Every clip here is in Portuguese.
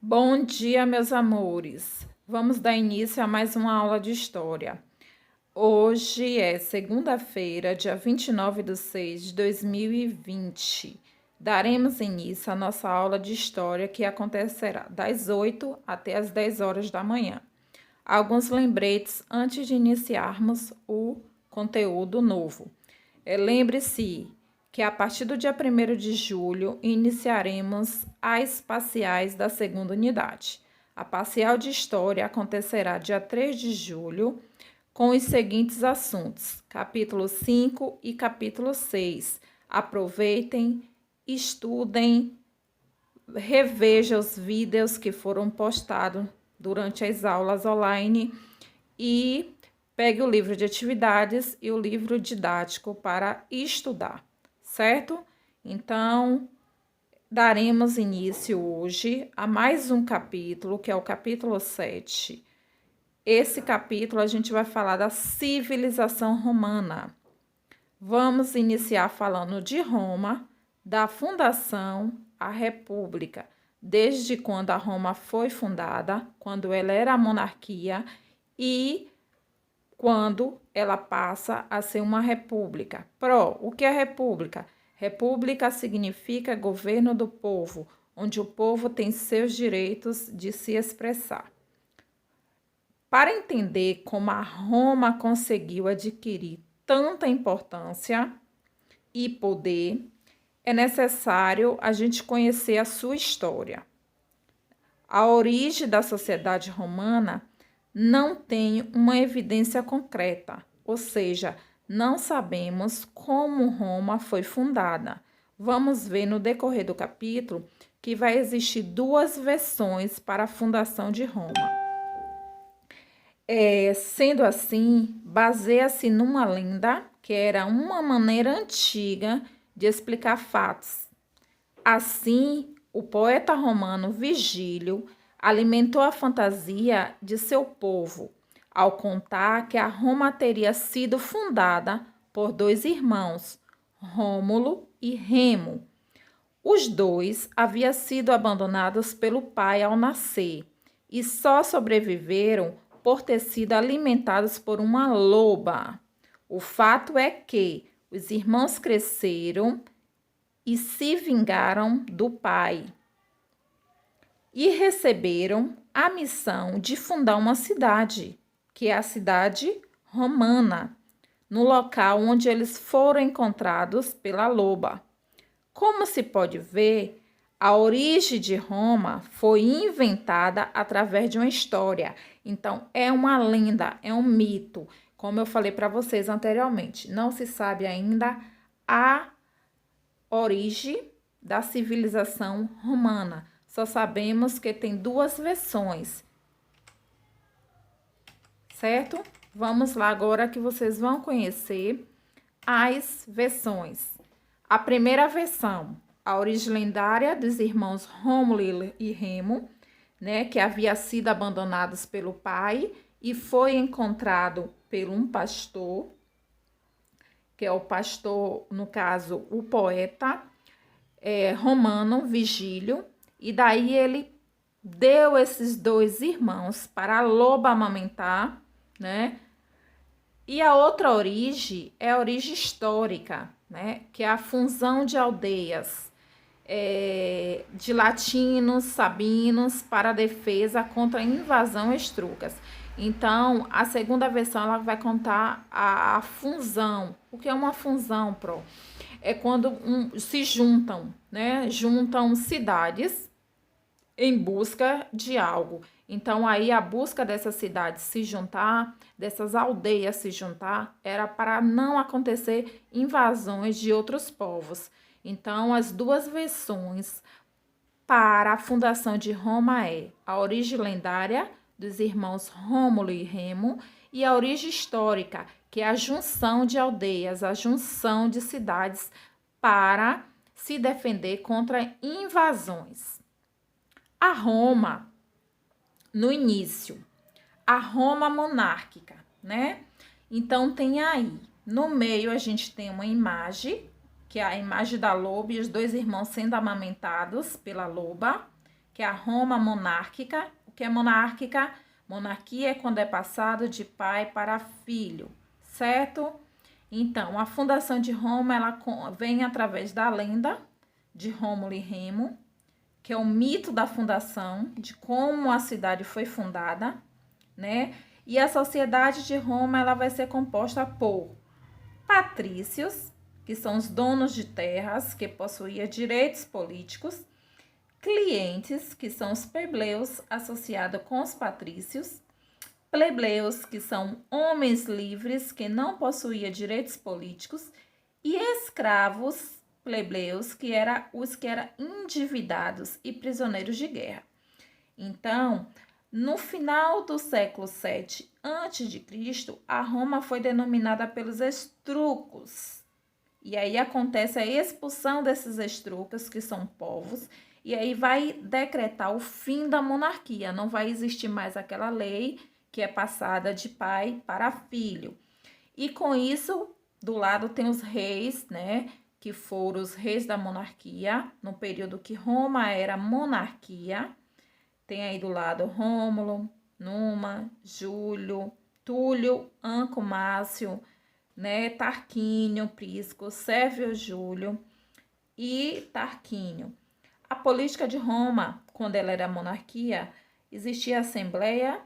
Bom dia, meus amores. Vamos dar início a mais uma aula de história. Hoje é segunda-feira, dia 29/6/2020. Daremos início à nossa aula de história, que acontecerá das 8 até as 10 horas da manhã. Alguns lembretes antes de iniciarmos o conteúdo novo. Lembre-se que a partir do dia 1º de julho iniciaremos as parciais da segunda unidade. A parcial de História acontecerá dia 3 de julho com os seguintes assuntos: capítulo 5 e capítulo 6. Aproveitem, estudem, revejam os vídeos que foram postados durante as aulas online e pegue o livro de atividades e o livro didático para estudar, certo? Então, daremos início hoje a mais um capítulo, que é o capítulo 7. Esse capítulo a gente vai falar da civilização romana. Vamos iniciar falando de Roma, da fundação à República, desde quando a Roma foi fundada, quando ela era a monarquia e quando ela passa a ser uma república. O que é república? República significa governo do povo, onde o povo tem seus direitos de se expressar. Para entender como a Roma conseguiu adquirir tanta importância e poder, é necessário a gente conhecer a sua história. A origem da sociedade romana não tem uma evidência concreta, ou seja, não sabemos como Roma foi fundada. Vamos ver no decorrer do capítulo que vai existir duas versões para a fundação de Roma. Sendo assim, baseia-se numa lenda que era uma maneira antiga de explicar fatos. Assim, o poeta romano Virgílio alimentou a fantasia de seu povo, ao contar que a Roma teria sido fundada por dois irmãos, Rômulo e Remo. Os dois haviam sido abandonados pelo pai ao nascer e só sobreviveram por ter sido alimentados por uma loba. O fato é que os irmãos cresceram e se vingaram do pai e receberam a missão de fundar uma cidade, que é a cidade romana, no local onde eles foram encontrados pela loba. Como se pode ver, a origem de Roma foi inventada através de uma história. Então, é uma lenda, é um mito. Como eu falei para vocês anteriormente, não se sabe ainda a origem da civilização romana. Só sabemos que tem duas versões, certo? Vamos lá agora que vocês vão conhecer as versões. A primeira versão, a origem lendária dos irmãos Rômulo e Remo, né, que havia sido abandonados pelo pai e foi encontrado por um pastor, que é o pastor, no caso, o poeta romano Virgílio, e daí ele deu esses dois irmãos para a loba amamentar, né? E a outra origem é a origem histórica, né? Que é a fusão de aldeias de latinos, sabinos para a defesa contra a invasão etruscas. Então, a segunda versão ela vai contar a fusão. O que é uma fusão, Pro? É quando se juntam, né? Juntam cidades em busca de algo. Então, aí a busca dessas cidades se juntar, dessas aldeias se juntar, era para não acontecer invasões de outros povos. Então, as duas versões para a fundação de Roma é a origem lendária dos irmãos Rômulo e Remo e a origem histórica, que é a junção de aldeias, a junção de cidades para se defender contra invasões. A Roma, no início, a Roma monárquica, né? Então, tem aí, no meio a gente tem uma imagem, que é a imagem da loba e os dois irmãos sendo amamentados pela loba. que é a Roma monárquica. O que é monárquica? Monarquia é quando é passado de pai para filho, certo? Então, a fundação de Roma, ela vem através da lenda de Rômulo e Remo, que é o mito da fundação, de como a cidade foi fundada, né? E a sociedade de Roma, ela vai ser composta por patrícios, que são os donos de terras, que possuíam direitos políticos, clientes, que são os plebeus associados com os patrícios, plebeus, que são homens livres que não possuíam direitos políticos, e escravos plebeus, que eram os que eram endividados e prisioneiros de guerra. Então, no final do século VII a.C., a Roma foi denominada pelos etruscos. E aí acontece a expulsão desses etruscos, que são povos, e aí vai decretar o fim da monarquia. Não vai existir mais aquela lei que é passada de pai para filho. E com isso, do lado tem os reis, né, que foram os reis da monarquia, no período que Roma era monarquia. Tem aí do lado Rômulo, Numa, Júlio, Túlio, Anco Márcio, né, Tarquínio, Prisco, Sérvio Júlio e Tarquínio. A política de Roma, quando ela era monarquia, existia a Assembleia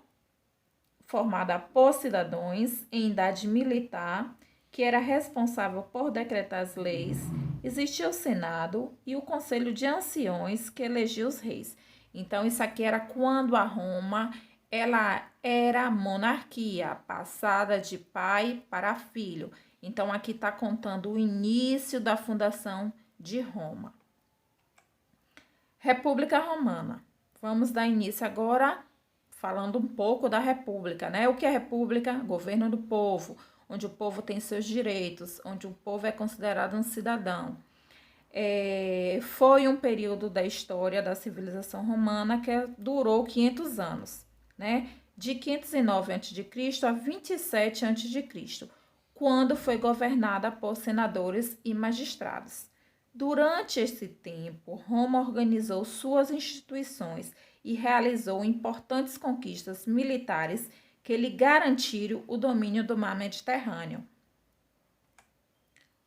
formada por cidadãos em idade militar, que era responsável por decretar as leis. Existia o Senado e o Conselho de Anciões, que elegia os reis. Então, isso aqui era quando a Roma ela era monarquia, passada de pai para filho. Então, aqui está contando o início da fundação de Roma. República Romana. Vamos dar início agora falando um pouco da República, né? O que é República? Governo do povo, onde o povo tem seus direitos, onde o povo é considerado um cidadão. Foi um período da história da civilização romana que durou 500 anos, né? De 509 a.C. a 27 a.C., quando foi governada por senadores e magistrados. Durante esse tempo, Roma organizou suas instituições e realizou importantes conquistas militares que lhe garantiram o domínio do mar Mediterrâneo.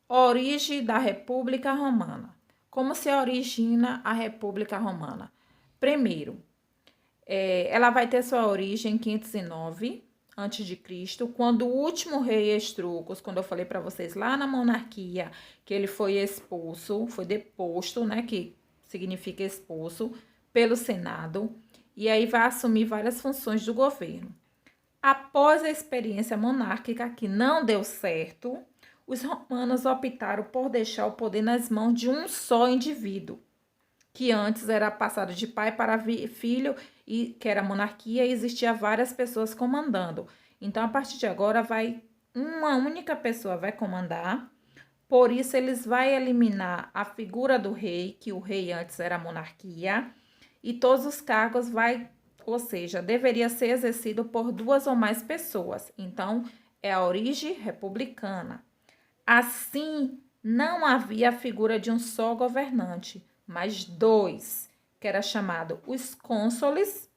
Origem da República Romana. Como se origina a República Romana? Primeiro, ela vai ter sua origem em 509 a.C., quando o último rei Etruscos, quando eu falei para vocês lá na monarquia, que ele foi expulso, foi deposto, né, que significa expulso, pelo Senado, e aí vai assumir várias funções do governo. Após a experiência monárquica, que não deu certo, os romanos optaram por deixar o poder nas mãos de um só indivíduo, que antes era passado de pai para filho, e que era monarquia, e existia várias pessoas comandando. Então, a partir de agora, uma única pessoa vai comandar. Por isso, eles vão eliminar a figura do rei, que o rei antes era monarquia, e todos os cargos ou seja, deveria ser exercido por duas ou mais pessoas. Então, é a origem republicana. Assim, não havia a figura de um só governante, mas dois, que era chamado os cônsules,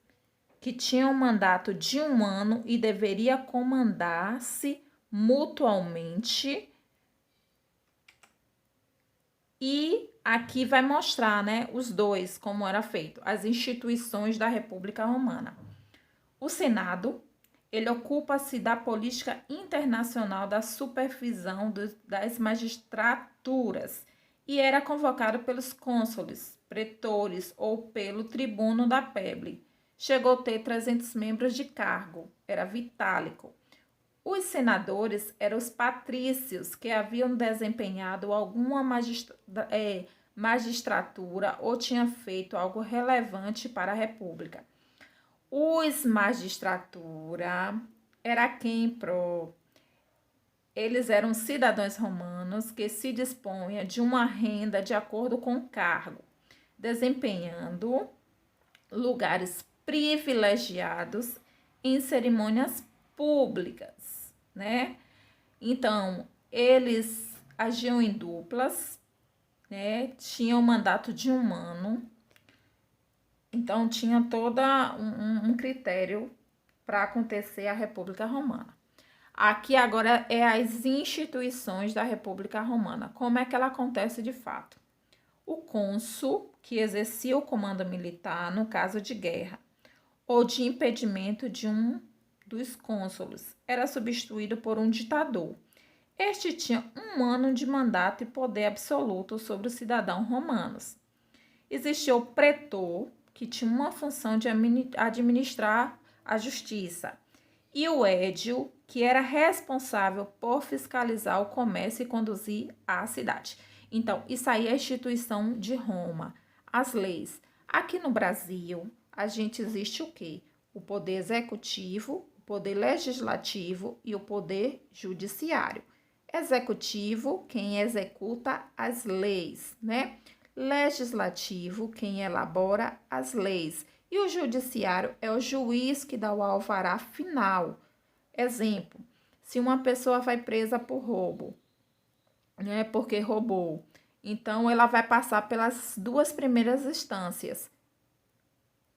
que tinham um mandato de 1 ano e deveria comandar-se mutualmente. E aqui vai mostrar, né, os dois, como era feito, as instituições da República Romana. O Senado, ele ocupa-se da política internacional, da supervisão das magistraturas e era convocado pelos cônsules, pretores ou pelo tribuno da plebe. Chegou a ter 300 membros de cargo, era vitálico. Os senadores eram os patrícios que haviam desempenhado alguma magistratura ou tinham feito algo relevante para a República. Os magistratura era eles eram cidadãos romanos que se dispunham de uma renda de acordo com o cargo, desempenhando lugares privilegiados em cerimônias públicas, né? Então, eles agiam em duplas, né? Tinham um mandato de 1 ano, Então, tinha todo um critério para acontecer a República Romana. Aqui agora é as instituições da República Romana. Como é que ela acontece de fato? O cônsul, que exercia o comando militar no caso de guerra ou de impedimento de um dos cônsules, era substituído por um ditador. Este tinha 1 ano de mandato e poder absoluto sobre os cidadãos romanos. Existia o pretor, que tinha uma função de administrar a justiça, e o édil, que era responsável por fiscalizar o comércio e conduzir a cidade. Então, isso aí é a instituição de Roma, as leis. Aqui no Brasil, a gente existe o quê? O poder executivo, o poder legislativo e o poder judiciário. Executivo, quem executa as leis, né? Legislativo, quem elabora as leis. E o judiciário é o juiz que dá o alvará final. Exemplo, se uma pessoa vai presa por roubo, né, porque roubou, então ela vai passar pelas 2 primeiras instâncias,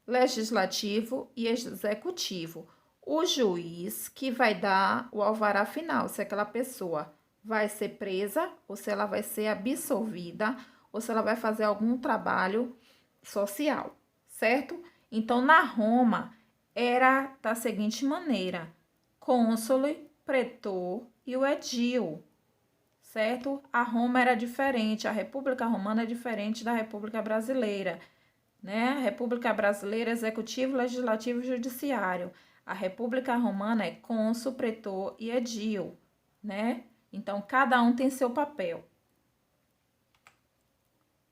legislativo e executivo. O juiz que vai dar o alvará final, se aquela pessoa vai ser presa ou se ela vai ser absolvida ou se ela vai fazer algum trabalho social, certo? Então, na Roma, era da seguinte maneira: cônsule, pretor e o edil, certo? A Roma era diferente, a República Romana é diferente da República Brasileira, né? A República Brasileira, executivo, legislativo e judiciário. A República Romana é cônsul, pretor e edil, né? Então, cada um tem seu papel.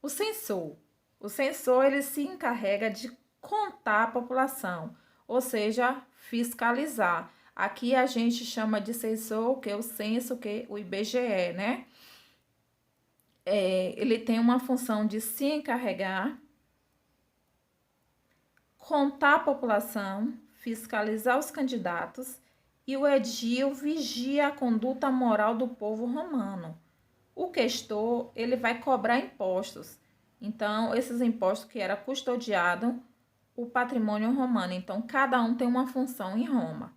O censor. O censor, ele se encarrega de contar a população, ou seja, fiscalizar. Aqui a gente chama de censor, que é o censo, que é o IBGE, né? Ele tem uma função de se encarregar, contar a população, fiscalizar os candidatos, e o edil vigia a conduta moral do povo romano. O questor, ele vai cobrar impostos. Então, esses impostos que era custodiado o patrimônio romano. Então, cada um tem uma função em Roma.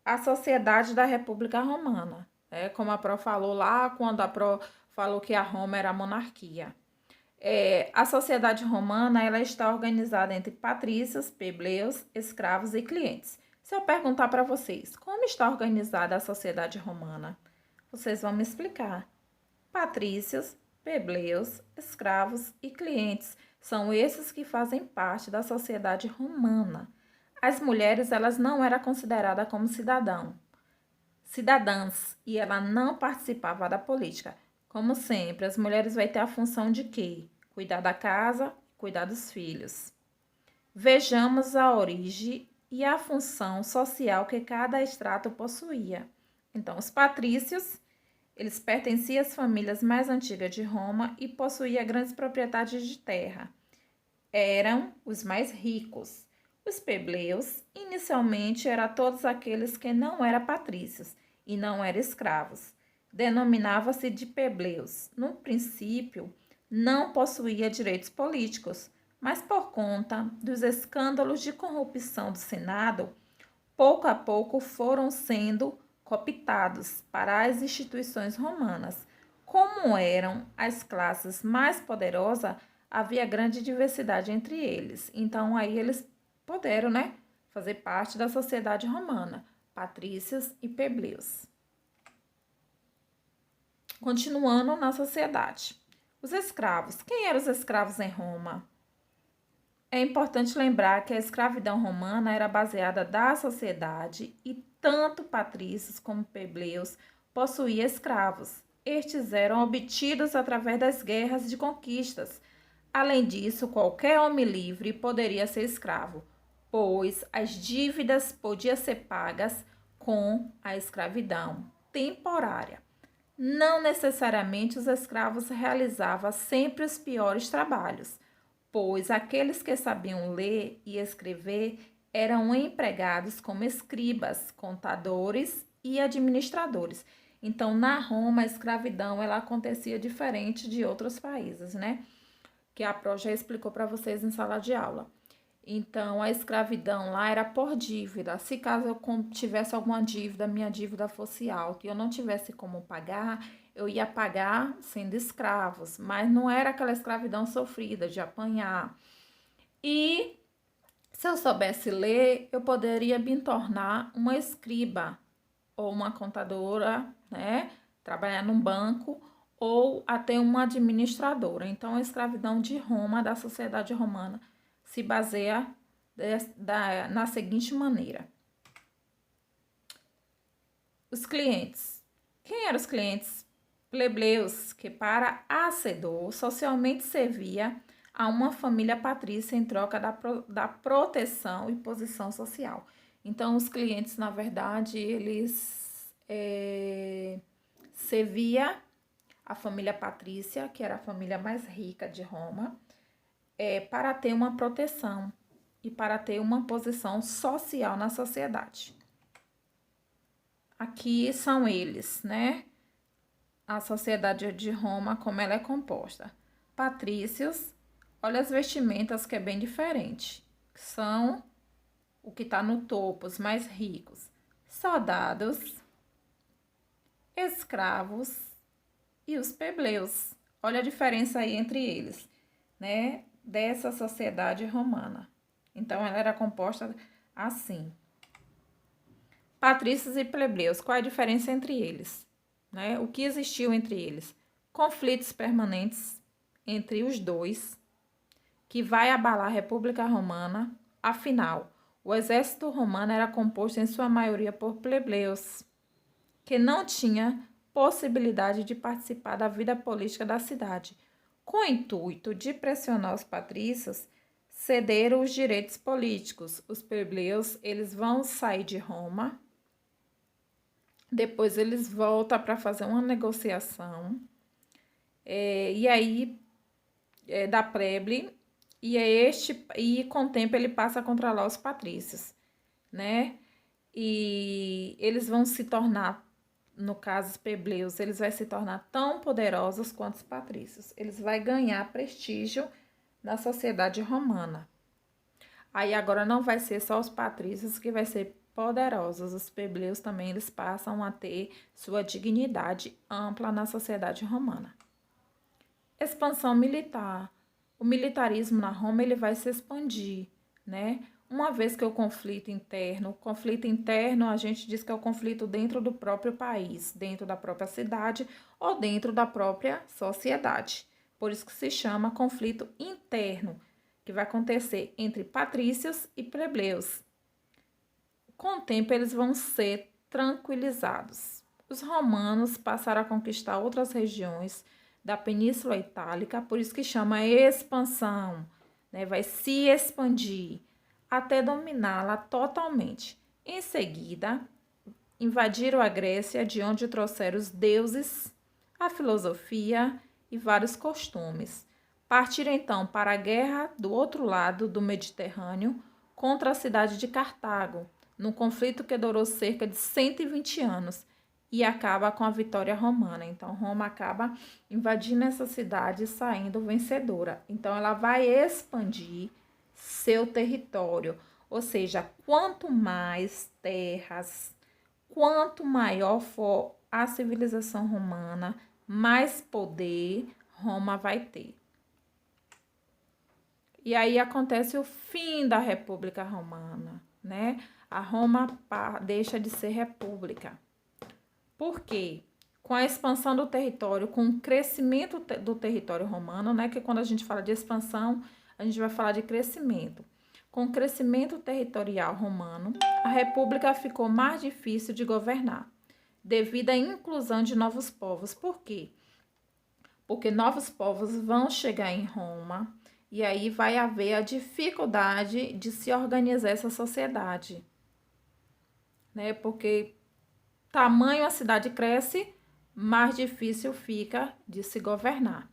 A sociedade da República Romana, como a Pro falou lá, quando a Pro falou que a Roma era a monarquia. A sociedade romana, ela está organizada entre patrícios, plebeus, escravos e clientes. Se eu perguntar para vocês, como está organizada a sociedade romana? Vocês vão me explicar. Patrícios, plebeus, escravos e clientes são esses que fazem parte da sociedade romana. As mulheres, elas não eram consideradas como cidadãs, e ela não participava da política. Como sempre, as mulheres vão ter a função de quê? Cuidar da casa, cuidar dos filhos. Vejamos a origem e a função social que cada extrato possuía. Então, os patrícios, eles pertenciam às famílias mais antigas de Roma e possuíam grandes propriedades de terra. Eram os mais ricos. Os plebeus, inicialmente, eram todos aqueles que não eram patrícios e não eram escravos. Denominava-se de plebeus. No princípio, não possuía direitos políticos, mas por conta dos escândalos de corrupção do Senado, pouco a pouco foram sendo cooptados para as instituições romanas. Como eram as classes mais poderosas, havia grande diversidade entre eles. Então, aí eles puderam, né, fazer parte da sociedade romana, patrícios e plebeus. Continuando na sociedade. Os escravos. Quem eram os escravos em Roma? É importante lembrar que a escravidão romana era baseada da sociedade e tanto patrícios como plebeus possuíam escravos. Estes eram obtidos através das guerras de conquistas. Além disso, qualquer homem livre poderia ser escravo, pois as dívidas podiam ser pagas com a escravidão temporária. Não necessariamente os escravos realizavam sempre os piores trabalhos, pois aqueles que sabiam ler e escrever eram empregados como escribas, contadores e administradores. Então, na Roma, a escravidão ela acontecia diferente de outros países, né? que a Pro já explicou para vocês em sala de aula. Então, a escravidão lá era por dívida. Se caso eu tivesse alguma dívida, minha dívida fosse alta e eu não tivesse como pagar, eu ia pagar sendo escravos. Mas não era aquela escravidão sofrida de apanhar. E se eu soubesse ler, eu poderia me tornar uma escriba ou uma contadora, né? Trabalhar num banco ou até uma administradora. Então, a escravidão de Roma, da sociedade romana, se baseia na seguinte maneira. Os clientes. Quem eram os clientes? Plebeus, que para Acedor socialmente servia a uma família patrícia em troca da proteção e posição social. Então, os clientes, na verdade, eles servia a família patrícia, que era a família mais rica de Roma, para ter uma proteção e para ter uma posição social na sociedade. Aqui são eles, né? A sociedade de Roma, como ela é composta. Patrícios, olha as vestimentas que é bem diferente. São o que está no topo, os mais ricos. Soldados, escravos e os plebeus. Olha a diferença aí entre eles, né? Dessa sociedade romana. Então, ela era composta assim. Patrícios e plebeus, qual é a diferença entre eles? Né? O que existiu entre eles? Conflitos permanentes entre os dois, que vai abalar a República Romana. Afinal, o exército romano era composto em sua maioria por plebeus, que não tinha possibilidade de participar da vida política da cidade. Com o intuito de pressionar os patrícios, cederam os direitos políticos. Os plebeus, eles vão sair de Roma, depois eles voltam para fazer uma negociação, e aí da plebe, e com o tempo ele passa a controlar os patrícios, né? E eles vão se tornar, no caso os plebeus, eles vão se tornar tão poderosos quanto os patrícios. Eles vão ganhar prestígio na sociedade romana. Aí agora não vai ser só os patrícios que vai ser poderosos, os plebeus também eles passam a ter sua dignidade ampla na sociedade romana. Expansão militar. O militarismo na Roma ele vai se expandir, né? Uma vez que o conflito interno a gente diz que é o conflito dentro do próprio país, dentro da própria cidade ou dentro da própria sociedade. Por isso que se chama conflito interno, que vai acontecer entre patrícios e plebeus. Com o tempo, eles vão ser tranquilizados. Os romanos passaram a conquistar outras regiões da Península Itálica, por isso que chama expansão, né? Vai se expandir até dominá-la totalmente. Em seguida, invadiram a Grécia, de onde trouxeram os deuses, a filosofia e vários costumes. Partiram então para a guerra do outro lado do Mediterrâneo contra a cidade de Cartago, num conflito que durou cerca de 120 anos e acaba com a vitória romana. Então, Roma acaba invadindo essa cidade e saindo vencedora. Então, ela vai expandir seu território, ou seja, quanto mais terras, quanto maior for a civilização romana, mais poder Roma vai ter. E aí acontece o fim da República Romana, né? A Roma deixa de ser república. Por quê? Com a expansão do território, com o crescimento do território romano, né? Que quando a gente fala de expansão, a gente vai falar de crescimento. Com o crescimento territorial romano, a república ficou mais difícil de governar, devido à inclusão de novos povos. Por quê? Porque novos povos vão chegar em Roma e aí vai haver a dificuldade de se organizar essa sociedade, né? Porque tamanho a cidade cresce, mais difícil fica de se governar.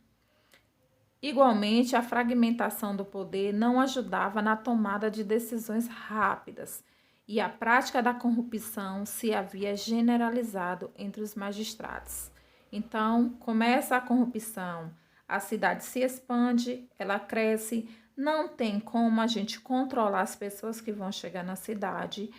Igualmente, a fragmentação do poder não ajudava na tomada de decisões rápidas e a prática da corrupção se havia generalizado entre os magistrados. Então, começa a corrupção, a cidade se expande, ela cresce, não tem como a gente controlar as pessoas que vão chegar na cidade.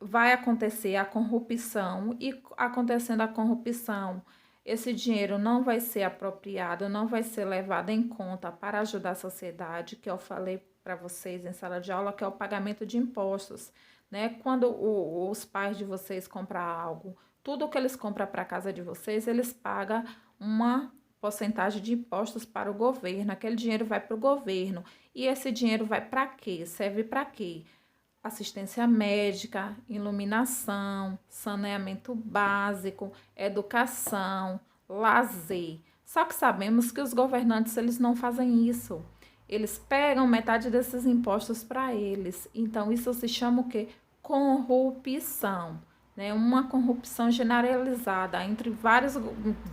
Vai acontecer a corrupção e acontecendo a corrupção, esse dinheiro não vai ser apropriado, não vai ser levado em conta para ajudar a sociedade, que eu falei para vocês em sala de aula, que é o pagamento de impostos, né? Quando os pais de vocês compram algo, tudo que eles compram para a casa de vocês, eles pagam uma porcentagem de impostos para o governo. Aquele dinheiro vai para o governo. E esse dinheiro vai para quê? Serve para quê? Assistência médica, iluminação, saneamento básico, educação, lazer. Só que sabemos que os governantes eles não fazem isso. Eles pegam metade desses impostos para eles. Então isso se chama o quê? Corrupção, né? Uma corrupção generalizada entre vários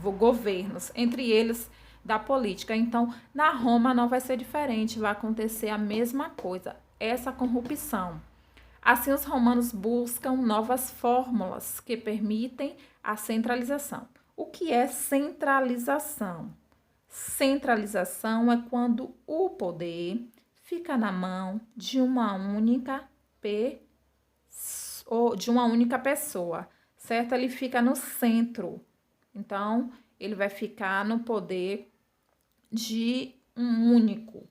governos, entre eles da política. Então, na Roma não vai ser diferente, vai acontecer a mesma coisa, essa corrupção. Assim, os romanos buscam novas fórmulas que permitem a centralização. O que é centralização? Centralização é quando o poder fica na mão de uma única pessoa, certo? Ele fica no centro. Então, ele vai ficar no poder de um único.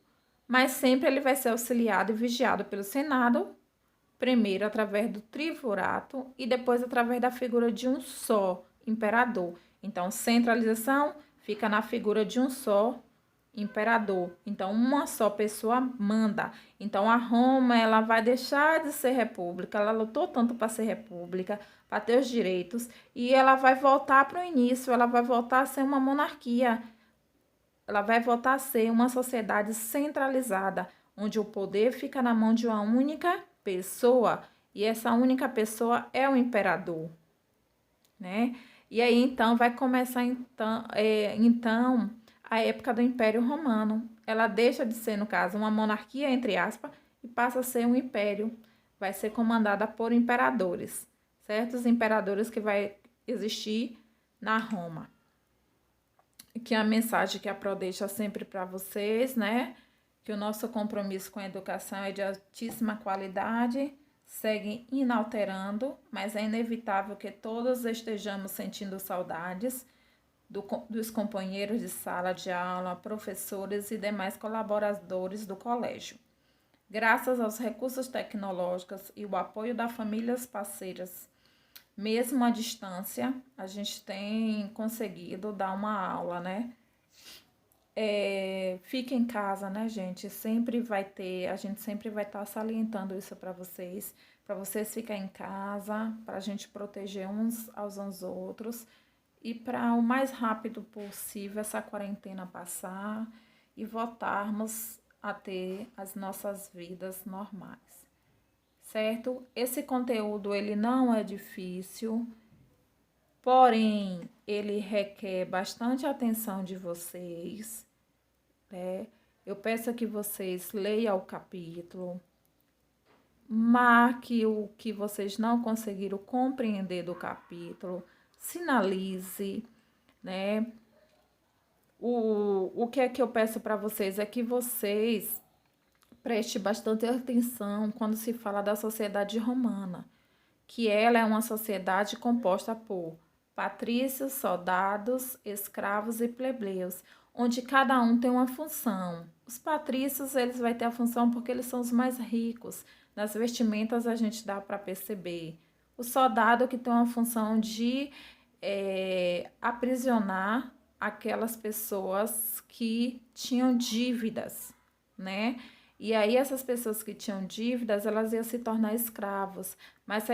Mas sempre ele vai ser auxiliado e vigiado pelo Senado, primeiro através do triunvirato e depois através da figura de um só imperador. Então, centralização fica na figura de um só imperador. Então, uma só pessoa manda. Então, a Roma, ela vai deixar de ser república. Ela lutou tanto para ser república, para ter os direitos, e ela vai voltar para o início, ela vai voltar a ser uma monarquia. Ela vai voltar a ser uma sociedade centralizada, onde o poder fica na mão de uma única pessoa, e essa única pessoa é o imperador, né? E aí então vai começar então a época do Império Romano. Ela deixa de ser, no caso, uma monarquia entre aspas e passa a ser um império. Vai ser comandada por imperadores, certos imperadores que vai existir na Roma. Que é a mensagem que a Pro deixa sempre para vocês, né? Que o nosso compromisso com a educação é de altíssima qualidade, segue inalterando, mas é inevitável que todos estejamos sentindo saudades dos companheiros de sala de aula, professores e demais colaboradores do colégio. Graças aos recursos tecnológicos e o apoio das famílias parceiras, mesmo à distância, a gente tem conseguido dar uma aula, né? Fique em casa, né, gente? A gente sempre vai estar salientando isso para vocês ficarem em casa, para a gente proteger uns aos outros e para o mais rápido possível essa quarentena passar e voltarmos a ter as nossas vidas normais, certo? Esse conteúdo, ele não é difícil, porém, ele requer bastante atenção de vocês, né? Eu peço que vocês leiam o capítulo, marque o que vocês não conseguiram compreender do capítulo, sinalize, né? O que é que eu peço para vocês é que vocês prestem bastante atenção quando se fala da sociedade romana, que ela é uma sociedade composta por patrícios, soldados, escravos e plebeus, onde cada um tem uma função. Os patrícios, eles vão ter a função porque eles são os mais ricos. Nas vestimentas a gente dá para perceber. O soldado que tem uma função de aprisionar aquelas pessoas que tinham dívidas, né? E aí essas pessoas que tinham dívidas, elas iam se tornar escravos. Mas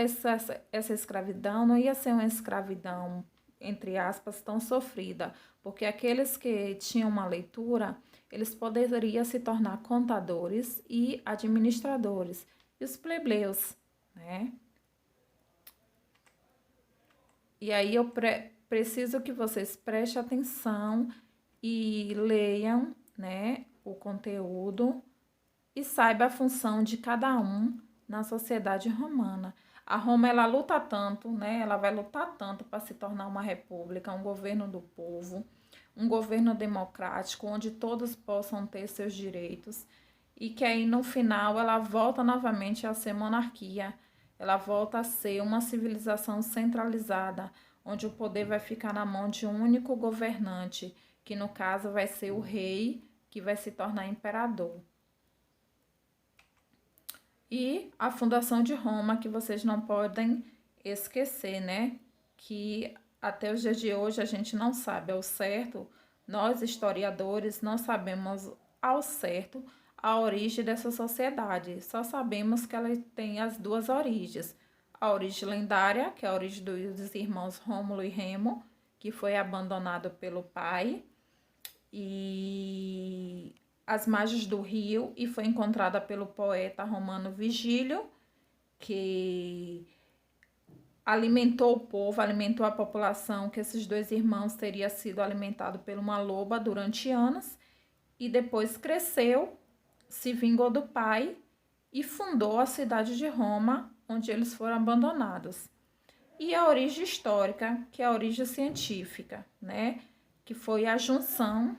essa escravidão não ia ser uma escravidão, entre aspas, tão sofrida, porque aqueles que tinham uma leitura, eles poderiam se tornar contadores e administradores. E os plebeus, né? E aí eu preciso que vocês prestem atenção e leiam, né, o conteúdo e saiba a função de cada um na sociedade romana. A Roma, ela luta tanto, né? Ela vai lutar tanto para se tornar uma república, um governo do povo, um governo democrático onde todos possam ter seus direitos e que aí no final ela volta novamente a ser monarquia, ela volta a ser uma civilização centralizada, onde o poder vai ficar na mão de um único governante, que no caso vai ser o rei, que vai se tornar imperador. E a fundação de Roma, que vocês não podem esquecer, né? Que até os dias de hoje a gente não sabe ao certo, nós historiadores não sabemos ao certo a origem dessa sociedade. Só sabemos que ela tem as duas origens. A origem lendária, que é a origem dos irmãos Rômulo e Remo, que foi abandonado pelo pai, e as margens do rio, e foi encontrada pelo poeta romano Vigílio, que alimentou o povo, alimentou a população, que esses dois irmãos teriam sido alimentados por uma loba durante anos, e depois cresceu, se vingou do pai e fundou a cidade de Roma, onde eles foram abandonados. E a origem histórica, que é a origem científica, né? Que foi a junção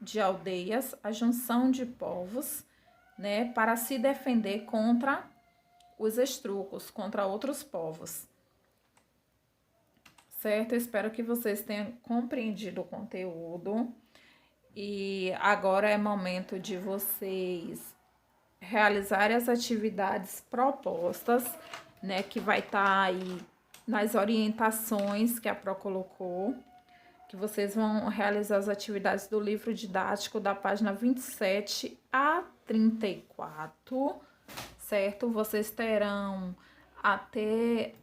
de aldeias, a junção de povos, né? Para se defender contra os etruscos, contra outros povos. Certo? Eu espero que vocês tenham compreendido o conteúdo. E agora é momento de vocês realizarem as atividades propostas, né? Que vai estar aí nas orientações que a Pro colocou, que vocês vão realizar as atividades do livro didático da página 27 a 34, certo? Vocês terão até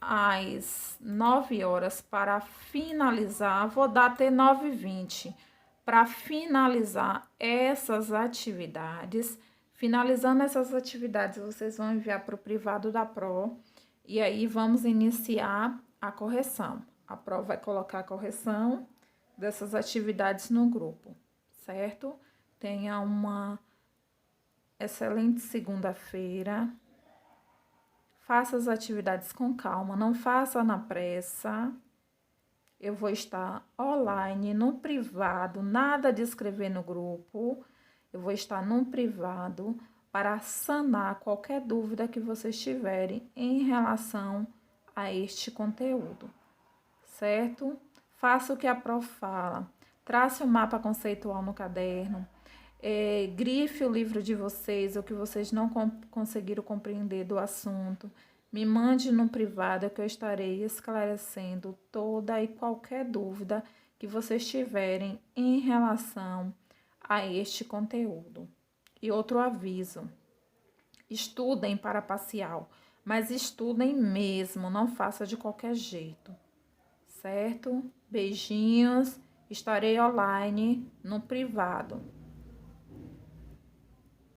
às 9 horas para finalizar, vou dar até 9h20 para finalizar essas atividades. Finalizando essas atividades, vocês vão enviar para o privado da Pro e aí vamos iniciar a correção. A Pro vai colocar a correção dessas atividades no grupo, certo? Tenha uma excelente segunda-feira. Faça as atividades com calma, não faça na pressa. Eu vou estar online, no privado, nada de escrever no grupo. Eu vou estar no privado para sanar qualquer dúvida que vocês tiverem em relação a este conteúdo, certo? Faça o que a Pro fala. Trace o mapa conceitual no caderno. Grife o livro de vocês, o que vocês não conseguiram compreender do assunto. Me mande no privado que eu estarei esclarecendo toda e qualquer dúvida que vocês tiverem em relação a este conteúdo. E outro aviso: estudem para parcial, mas estudem mesmo, não faça de qualquer jeito, certo? Beijinhos, estarei online no privado.